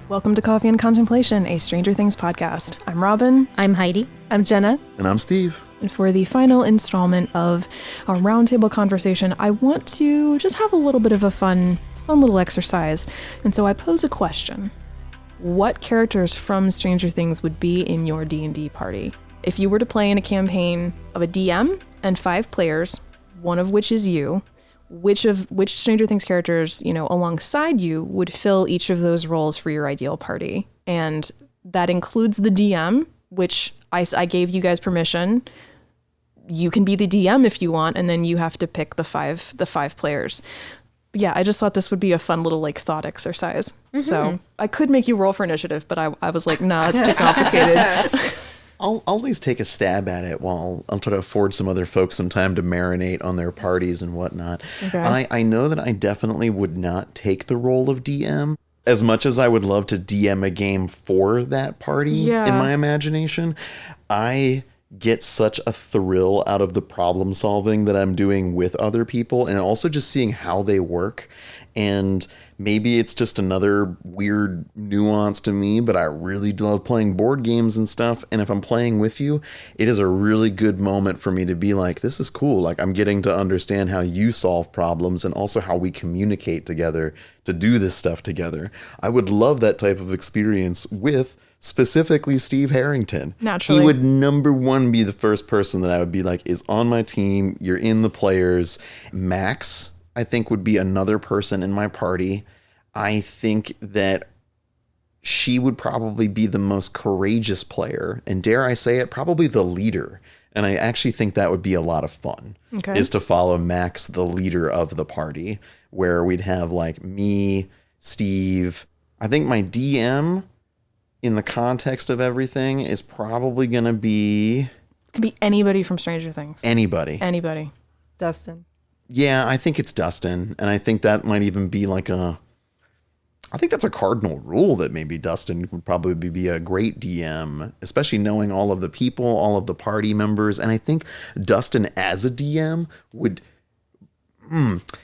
Welcome to Coffee and Contemplation, a Stranger Things podcast. I'm Robin. I'm Heidi. I'm Jenna. And I'm Steve. And for the final installment of our roundtable conversation, I want to just have a little bit of a fun little exercise. And so I pose a question. What characters from Stranger Things would be in your D&D party? If you were to play in a campaign of a DM and 5 players, one of which is you, which Stranger Things characters, alongside you would fill each of those roles for your ideal party? And that includes the DM, which I gave you guys permission. You can be the DM if you want, and then you have to pick the five players. Yeah, I just thought this would be a fun little thought exercise. Mm-hmm. So I could make you roll for initiative, but I was like, nah, it's too complicated. I'll at least take a stab at it while I'll try to afford some other folks some time to marinate on their parties and whatnot. Okay. I know that I definitely would not take the role of DM. As much as I would love to DM a game for that party in my imagination, I get such a thrill out of the problem solving that I'm doing with other people and also just seeing how they work. And maybe it's just another weird nuance to me, but I really love playing board games and stuff. And if I'm playing with you, it is a really good moment for me to be like, this is cool. Like, I'm getting to understand how you solve problems and also how we communicate together to do this stuff together. I would love that type of experience with specifically Steve Harrington. Naturally. He would number one be the first person that I would be like, is on my team. You're in the players. Max, I think, would be another person in my party. I think that she would probably be the most courageous player, and dare I say it, probably the leader. And I actually think that would be a lot of fun, is to follow Max, the leader of the party, where we'd have like me, Steve. I think my DM, in the context of everything, is probably going to be... It could be anybody from Stranger Things. Anybody. Dustin. Yeah, I think it's Dustin. And I think that might even be like I think that's a cardinal rule that maybe Dustin would probably be a great DM, especially knowing all of the people, all of the party members. And I think Dustin as a DM would...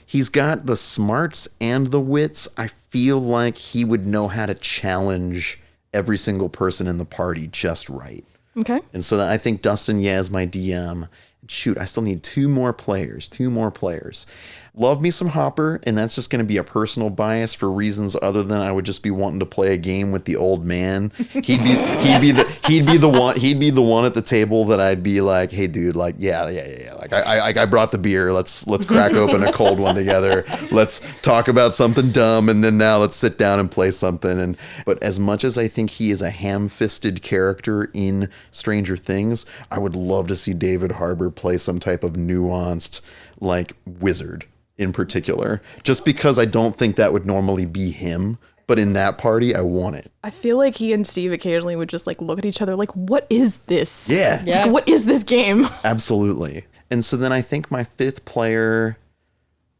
he's got the smarts and the wits. I feel like he would know how to challenge every single person in the party just right. Okay. And so I think Dustin, is my DM. Shoot, I still need 2 more players. Love me some Hopper, and that's just going to be a personal bias for reasons other than I would just be wanting to play a game with the old man. He'd be the one at the table that I'd be like, hey dude, like yeah. Like I brought the beer. Let's crack open a cold one together. Let's talk about something dumb, and then now let's sit down and play something. But as much as I think he is a ham-fisted character in Stranger Things, I would love to see David Harbour play some type of nuanced like wizard in particular, just because I don't think that would normally be him, but in that party I want it. I feel like he and Steve occasionally would just look at each other like, what is this? Yeah. Like, what is this game? Absolutely. And so then I think my 5th player,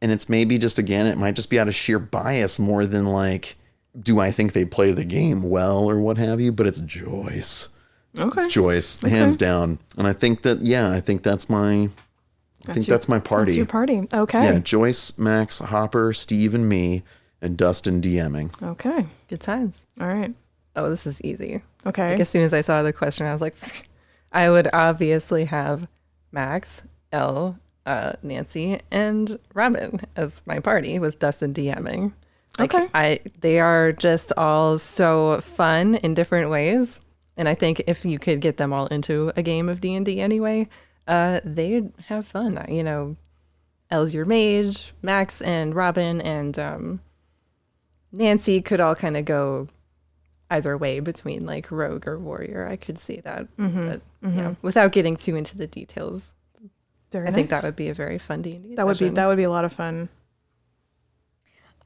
and it's maybe just, again, it might just be out of sheer bias more than like, do I think they play the game well or what have you, but it's Joyce. Okay. It's Joyce, hands down. And I think that, that's my... that's my party. That's your party. Okay. Yeah, Joyce, Max, Hopper, Steve, and me, and Dustin DMing. Okay. Good times. All right. Oh, this is easy. Okay. Like, as soon as I saw the question, I was like, I would obviously have Max, Elle, Nancy, and Robin as my party with Dustin DMing. Okay. They are just all so fun in different ways. And I think if you could get them all into a game of D&D anyway, they'd have fun. Elle's your mage, Max and Robin and Nancy could all kind of go either way between like rogue or warrior. I could see that. But without getting too into the details, I think that would be a very fun D&D session. That would be a lot of fun.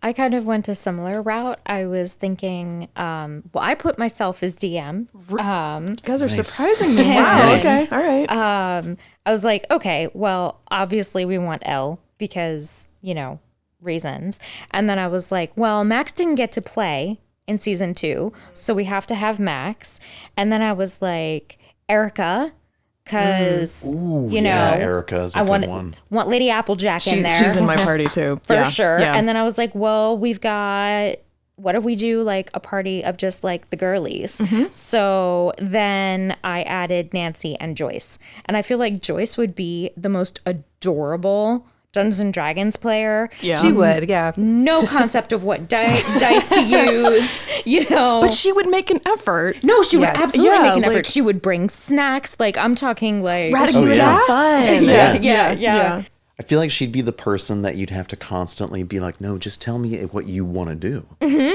I kind of went a similar route. I was thinking, I put myself as DM. You guys are surprising me. Wow. Nice. Okay. All right. I was like, okay, well, obviously we want Elle because, reasons. And then I was like, well, Max didn't get to play in season 2, so we have to have Max. And then I was like, Erica, because Erica's a good one. Want Lady Applejack in there. She's in my party too. For sure. Yeah. And then I was like, well, we've got what if we do like a party of just like the girlies? So then I added Nancy and Joyce. And I feel like Joyce would be the most adorable Dungeons and Dragons player. Yeah. She would, yeah. No concept of what dice to use, you know. But she would make an effort. No, she would Yes. absolutely Yeah, make an like- effort. She would bring snacks. Like, I'm talking like... Ratatouille yeah. fun. Yeah. I feel like she'd be the person that you'd have to constantly be like, no, just tell me what you want to do.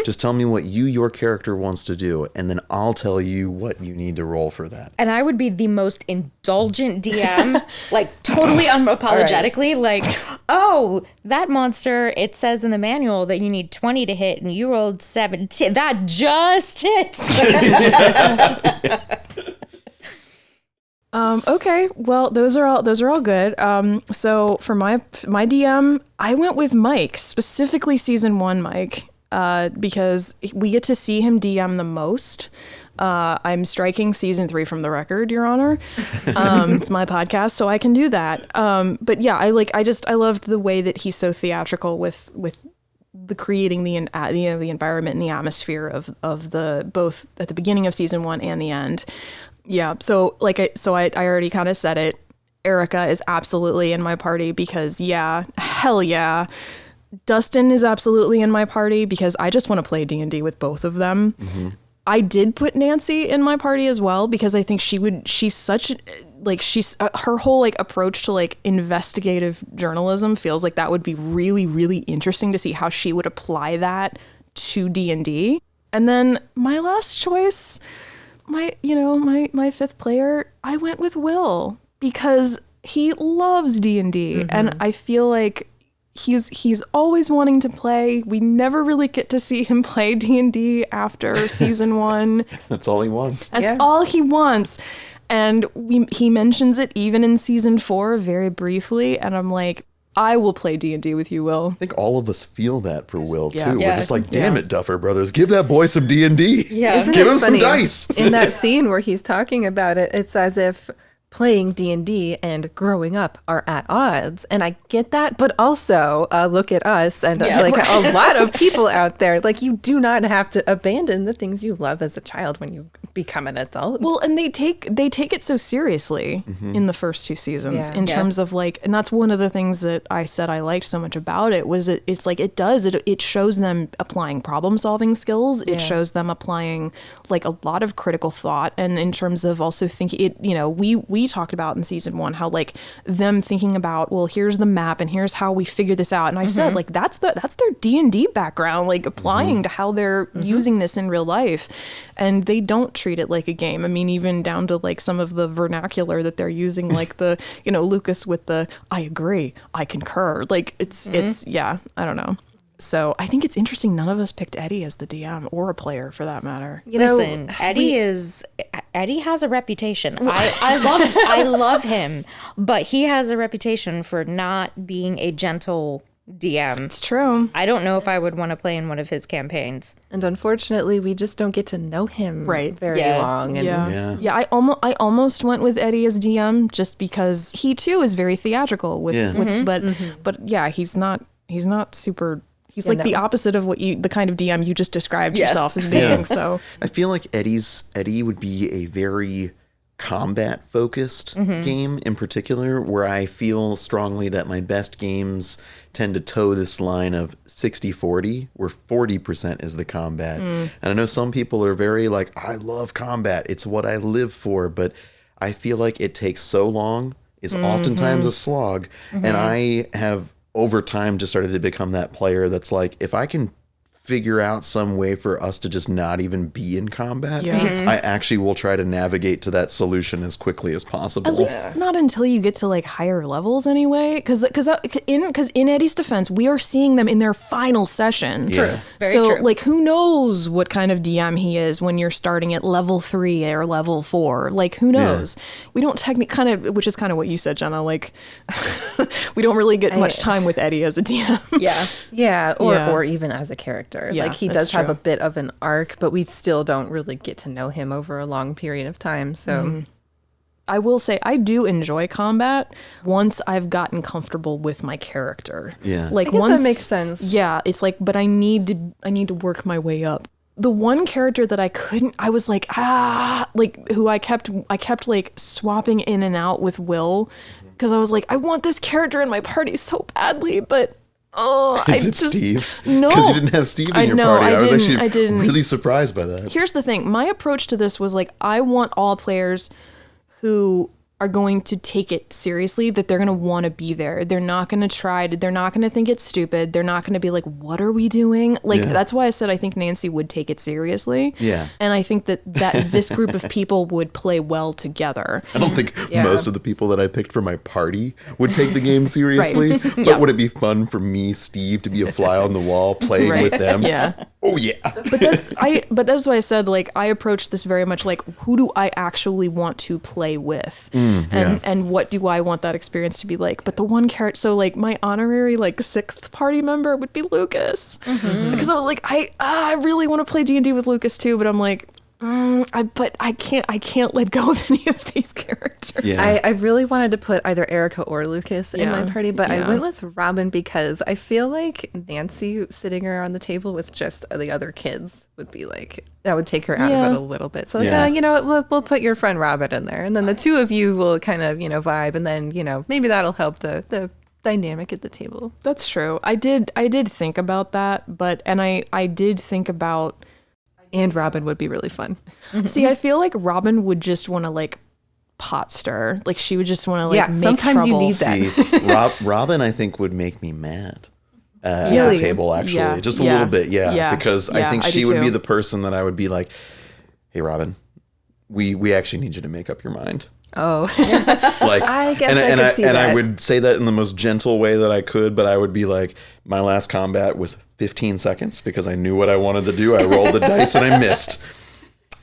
Just tell me what your character wants to do, and then I'll tell you what you need to roll for that. And I would be the most indulgent DM, like totally unapologetically, like, oh, that monster, it says in the manual that you need 20 to hit, and you rolled 17. That just hits. Okay, well, those are all good. So for my DM, I went with Mike, specifically season 1 Mike, because we get to see him DM the most. I'm striking season 3 from the record, Your Honor. It's my podcast, so I can do that. But yeah, I loved the way that he's so theatrical with the creating the environment and the atmosphere of the both at the beginning of season 1 and the end. Yeah, so I already kind of said it. Erica is absolutely in my party because hell yeah. Dustin is absolutely in my party because I just want to play D&D with both of them. I did put Nancy in my party as well because I think she's such like her whole like approach to like investigative journalism feels like that would be really, really interesting to see how she would apply that to D&D. And then my last choice, my 5th player, I went with Will because he loves D&D and I feel like he's always wanting to play. We never really get to see him play D&D after season 1. That's all he wants. That's all he wants. And he mentions it even in season 4 very briefly and I'm like, I will play D&D with you, Will. I think all of us feel that for Will, too. Yeah. We're just like, damn it, Duffer Brothers. Give that boy some D&D. Yeah. Isn't Give it him some funny? dice. In that scene where he's talking about it, it's as if playing D&D and growing up are at odds. And I get that, but also look at us and like a lot of people out there. Like, you do not have to abandon the things you love as a child when you become an adult. Well, and they take it so seriously in the first 2 seasons in terms of like, and that's one of the things that I said I liked so much about it was it's like it shows them applying problem solving skills. It shows them applying like a lot of critical thought, and in terms of also thinking it, we talked about in season 1 how like them thinking about, well, here's the map and here's how we figure this out, and I said like that's their D&D background, like applying to how they're using this in real life, and they don't treat it like a game. I mean, even down to like some of the vernacular that they're using, like the Lucas with the I agree, I concur, like it's I don't know. So I think it's interesting none of us picked Eddie as the DM or a player for that matter. Listen, Eddie has a reputation. I love him, but he has a reputation for not being a gentle DM. It's true. I don't know if I would want to play in one of his campaigns. And unfortunately, we just don't get to know him very long. And Yeah. I almost went with Eddie as DM just because he too is very theatrical but yeah, he's not super. He's like the opposite of the kind of DM you just described yourself as being. Yeah. So I feel like Eddie would be a very combat focused game in particular, where I feel strongly that my best games tend to toe this line of 60-40, where 40% is the combat. And I know some people are very like, I love combat, it's what I live for, but I feel like it takes so long, it's oftentimes a slog, and I have over time just started to become that player that's like, if I can figure out some way for us to just not even be in combat, I actually will try to navigate to that solution as quickly as possible. at least not until you get to like higher levels anyway, because in Eddie's defense, we are seeing them in their final session. True. Very so true. like who knows what kind of DM he is when you're starting at level 3 or level 4, like who knows. We don't technically which is kind of what you said, Jenna, like we don't really get much time with Eddie as a DM. Or even as a character. Yeah, like he that's does have true. a bit of an arc, but we still don't really get to know him over a long period of time. So I will say I do enjoy combat once I've gotten comfortable with my character. Yeah. Like I guess once that makes sense. Yeah, it's like, but I need to work my way up. The one character that I was like, like who I kept like swapping in and out with Will, because I was like, I want this character in my party so badly, but Is it Steve? No. Because you didn't have Steve in your party. I was actually really surprised by that. Here's the thing. My approach to this was like, I want all players who are going to take it seriously, that they're going to want to be there. They're not going to they're not going to think it's stupid. They're not going to be like, what are we doing? Like, that's why I said I think Nancy would take it seriously. Yeah. And I think that this group of people would play well together. I don't think most of the people that I picked for my party would take the game seriously, but would it be fun for me, Steve, to be a fly on the wall playing with them? Yeah. Oh yeah. But that's why I said, like, I approach this very much like, who do I actually want to play with? And what do I want that experience to be like? But the one character, so like my honorary like 6th party member would be Lucas. Because I was like, I really want to play D&D with Lucas too, but I'm like, but I can't let go of any of these characters. Yeah. I really wanted to put either Erica or Lucas in my party, but I went with Robin because I feel like Nancy sitting around the table with just the other kids would be like, that would take her out of it a little bit. So like, you know what, we'll put your friend Robin in there, and then the two of you will kind of, vibe, and then, maybe that'll help the dynamic at the table. That's true. I did think about that, but I did think about. And Robin would be really fun. See, I feel like Robin would just want to like pot stir. Like she would just want to like make sometimes trouble. you need that. See, Robin, I think, would make me mad at the table, actually. Just a little bit, because I think she would be the person that I would be like, hey, Robin, we actually need you to make up your mind. Oh, like I guess I could see that. And I would say that in the most gentle way that I could, but I would be like, my last combat was 15 seconds because I knew what I wanted to do. I rolled the dice and I missed.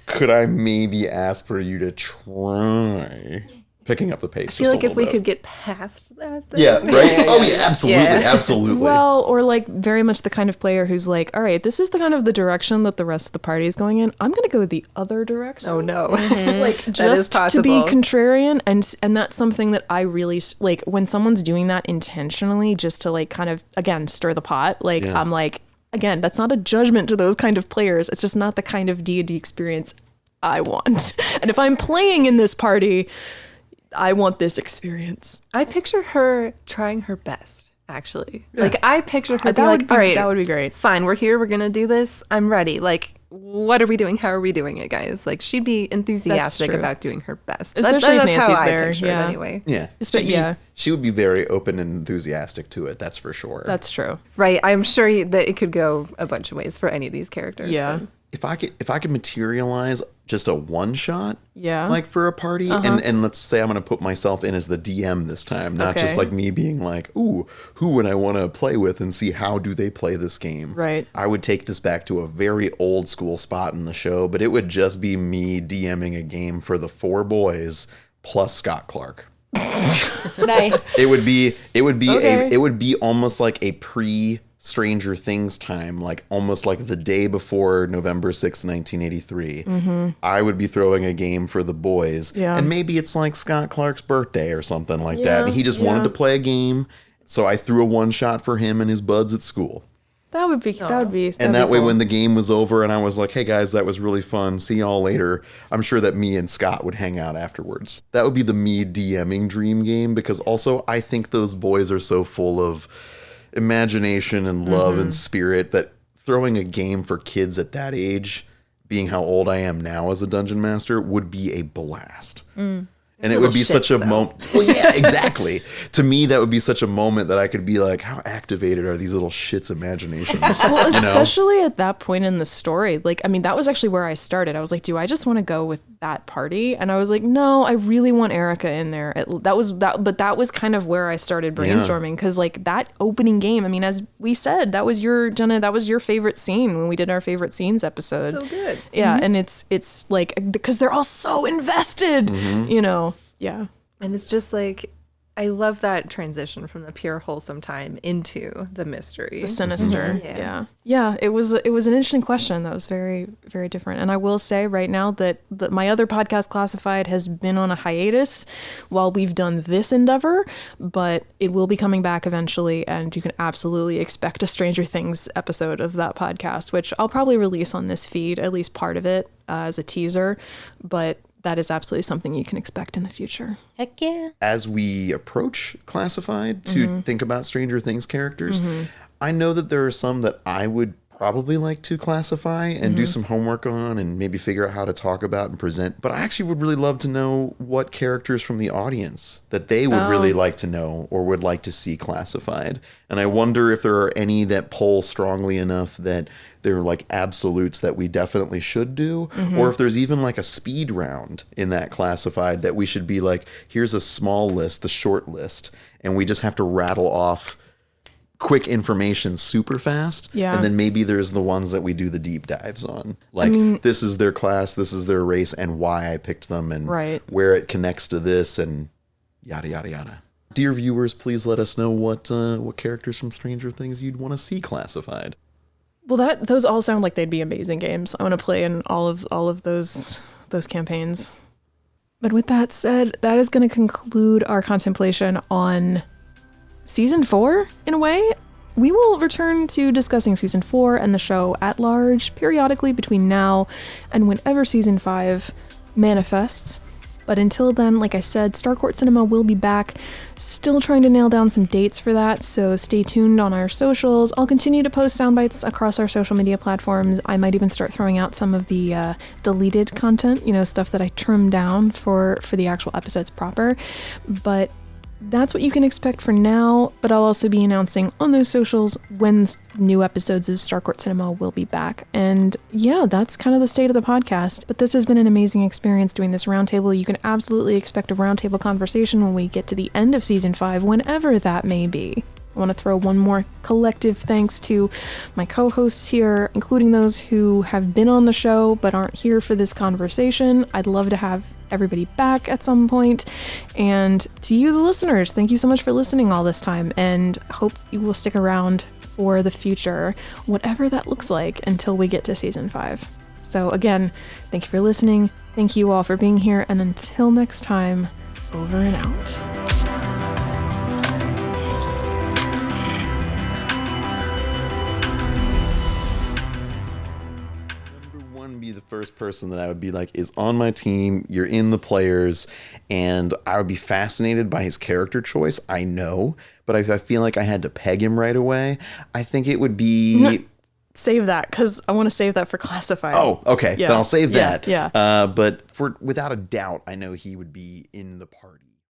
Could I maybe ask for you to try picking up the pace? I feel like if we could get past that. Then. Yeah, right? Oh, yeah, absolutely. Well, or like very much the kind of player who's like, all right, this is the kind of the direction that the rest of the party is going in. I'm going to go the other direction. Oh, no. Like just to be contrarian. And that's something that I really like when someone's doing that intentionally, just to like kind of, again, stir the pot. Like, I'm like, again, that's not a judgment to those kind of players. It's just not the kind of D&D experience I want. And if I'm playing in this party, I want this experience. I picture her trying her best, actually. Like, I picture her being like, all right, that would be great. Fine, we're here. We're going to do this. I'm ready. Like, what are we doing? How are we doing it, guys? Like, she'd be enthusiastic about doing her best. Especially if that's Nancy's how there. I picture it anyway. Yeah. She would be very open and enthusiastic to it. That's for sure. That's true. Right. I'm sure that it could go a bunch of ways for any of these characters. Yeah. But. If I could materialize just a one shot, like for a party, and let's say I'm going to put myself in as the DM this time, not just like me being like, ooh, who would I want to play with and see how do they play this game? Right. I would take this back to a very old school spot in the show, but it would just be me DMing a game for the 4 boys plus Scott Clark. Nice. It would be almost like a Stranger Things time, like almost like the day before November 6th, 1983. I would be throwing a game for the boys. And maybe it's like Scott Clark's birthday or something like that. And he just wanted to play a game. So I threw a one shot for him and his buds at school. That would be And that way when the game was over and I was like, hey guys, that was really fun. See y'all later. I'm sure that me and Scott would hang out afterwards. That would be the me DMing dream game, because also I think those boys are so full of imagination and love and spirit that throwing a game for kids at that age, being how old I am now as a dungeon master, would be a blast. And it would be such a moment. Well, yeah, exactly. To me, that would be such a moment that I could be like, how activated are these little shits' imaginations? Well, especially at that point in the story. Like, I mean, that was actually where I started. I was like, do I just want to go with that party? And I was like, no, I really want Erica in there. But that was kind of where I started brainstorming, because like that opening game, I mean, as we said, that was Jenna, that was your favorite scene when we did our favorite scenes episode. So good. Yeah, and it's like, because they're all so invested, Yeah. And it's just like, I love that transition from the pure wholesome time into the mystery. The sinister. Yeah. It was an interesting question that was very, very different. And I will say right now that my other podcast, Classified, has been on a hiatus while we've done this endeavor, but it will be coming back eventually, and you can absolutely expect a Stranger Things episode of that podcast, which I'll probably release on this feed, at least part of it, as a teaser. But that is absolutely something you can expect in the future. Heck yeah. As we approach Classified to think about Stranger Things characters, I know that there are some that I would probably like to classify and do some homework on and maybe figure out how to talk about and present. But I actually would really love to know what characters from the audience that they would really like to know or would like to see classified. And I wonder if there are any that poll strongly enough that they're like absolutes that we definitely should do, or if there's even like a speed round in that classified that we should be like, here's a small list, the short list, and we just have to rattle off quick information super fast. Yeah. And then maybe there's the ones that we do the deep dives on. Like, this is their class, this is their race, and why I picked them, and where it connects to this, and yada, yada, yada. Dear viewers, please let us know what characters from Stranger Things you'd want to see classified. Well, those all sound like they'd be amazing games. I want to play in all of those campaigns. But with that said, that is going to conclude our contemplation on Season 4, in a way. We will return to discussing Season 4 and the show at large periodically between now and whenever Season 5 manifests. But until then, like I said, Starcourt Cinema will be back. Still trying to nail down some dates for that, so stay tuned on our socials. I'll continue to post sound bites across our social media platforms. I might even start throwing out some of the deleted content, stuff that I trimmed down for the actual episodes proper. But that's what you can expect for now, but I'll also be announcing on those socials when new episodes of Starcourt Cinema will be back. And yeah, that's kind of the state of the podcast. But this has been an amazing experience doing this roundtable. You can absolutely expect a roundtable conversation when we get to the end of Season 5, whenever that may be. I want to throw one more collective thanks to my co-hosts here, including those who have been on the show but aren't here for this conversation. I'd love to have everybody back at some point. And to you, the listeners, thank you so much for listening all this time, and hope you will stick around for the future, whatever that looks like, until we get to Season 5. So again, thank you for listening. Thank you all for being here. And until next time, over and out. Be the first person that I would be like is on my team, you're in the players, and I would be fascinated by his character choice. I know, but if I feel like I had to peg him right away, I think it would be save that, because I want to save that for Classified. Oh, okay. Yeah. Then I'll save that. Yeah. But without a doubt, I know he would be in the party.